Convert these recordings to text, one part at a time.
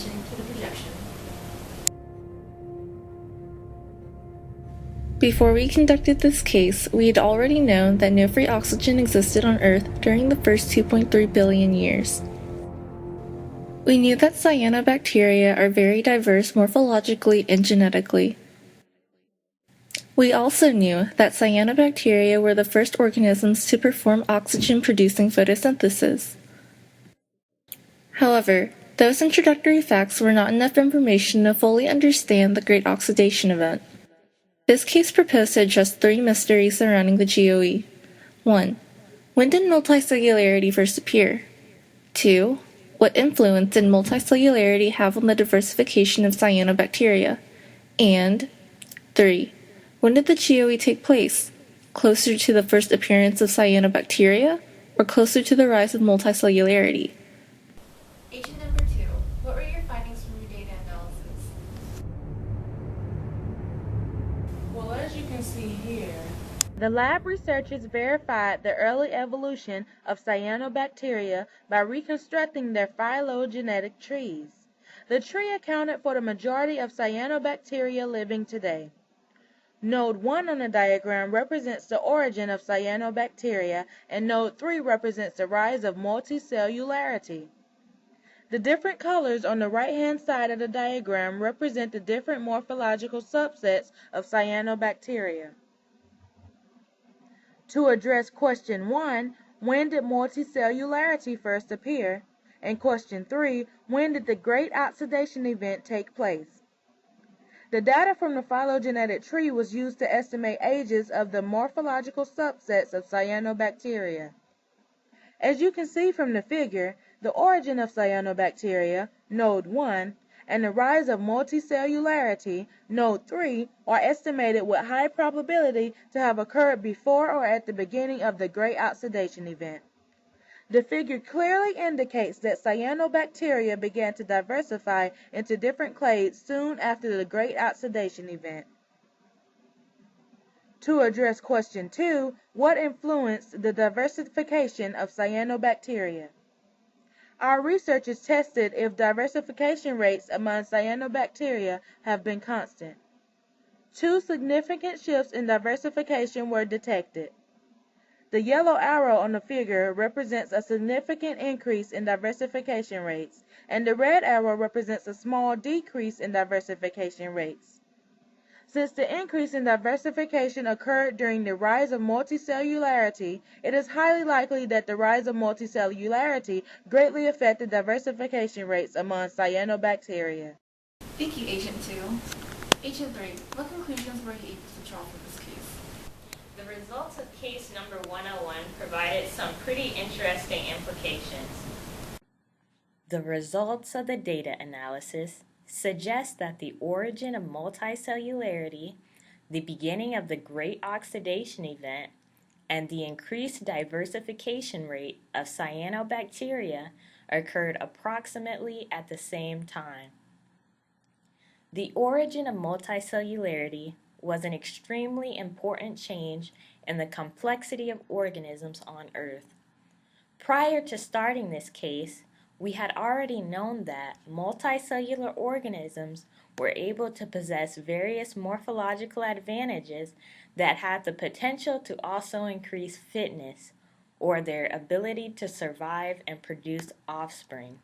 attention to the projection. Before we conducted this case, we had already known that no free oxygen existed on Earth during the first 2.3 billion years. We knew that cyanobacteria are very diverse morphologically and genetically. We also knew that cyanobacteria were the first organisms to perform oxygen-producing photosynthesis. However, those introductory facts were not enough information to fully understand the Great Oxidation event. This case proposed to address three mysteries surrounding the GOE. 1. When did multicellularity first appear? 2. What influence did multicellularity have on the diversification of cyanobacteria? And 3. When did the GOE take place? Closer to the first appearance of cyanobacteria, or closer to the rise of multicellularity? Agent number 2, what were your findings from your data analysis? Well, as you can see here, the lab researchers verified the early evolution of cyanobacteria by reconstructing their phylogenetic trees. The tree accounted for the majority of cyanobacteria living today. Node 1 on the diagram represents the origin of cyanobacteria, and Node 3 represents the rise of multicellularity. The different colors on the right-hand side of the diagram represent the different morphological subsets of cyanobacteria. To address question 1, when did multicellularity first appear? And question 3, when did the Great Oxidation event take place? The data from the phylogenetic tree was used to estimate ages of the morphological subsets of cyanobacteria. As you can see from the figure, the origin of cyanobacteria, Node 1, and the rise of multicellularity, Node 3, are estimated with high probability to have occurred before or at the beginning of the Great Oxidation event. The figure clearly indicates that cyanobacteria began to diversify into different clades soon after the Great Oxidation event. To address question 2, what influenced the diversification of cyanobacteria? Our researchers tested if diversification rates among cyanobacteria have been constant. Two significant shifts in diversification were detected. The yellow arrow on the figure represents a significant increase in diversification rates, and the red arrow represents a small decrease in diversification rates. Since the increase in diversification occurred during the rise of multicellularity, it is highly likely that the rise of multicellularity greatly affected diversification rates among cyanobacteria. Thank you, Agent 2. Agent 3, what conclusions were you able to draw from this case? The results of case number 101 provided some pretty interesting implications. The results of the data analysis suggest that the origin of multicellularity, the beginning of the Great Oxidation event, and the increased diversification rate of cyanobacteria occurred approximately at the same time. The origin of multicellularity was an extremely important change in the complexity of organisms on Earth. Prior to starting this case, we had already known that multicellular organisms were able to possess various morphological advantages that had the potential to also increase fitness, or their ability to survive and produce offspring.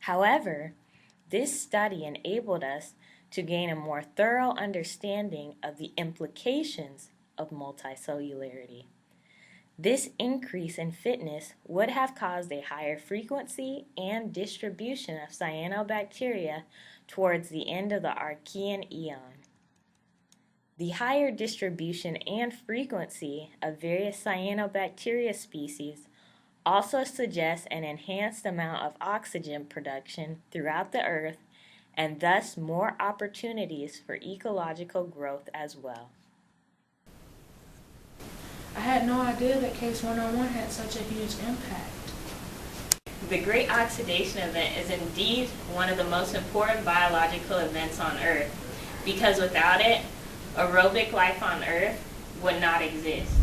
However, this study enabled us to gain a more thorough understanding of the implications of multicellularity. This increase in fitness would have caused a higher frequency and distribution of cyanobacteria towards the end of the Archean eon. The higher distribution and frequency of various cyanobacteria species also suggests an enhanced amount of oxygen production throughout the Earth, and thus more opportunities for ecological growth as well. I had no idea that case 101 had such a huge impact. The Great Oxidation event is indeed one of the most important biological events on Earth, because without it, aerobic life on Earth would not exist.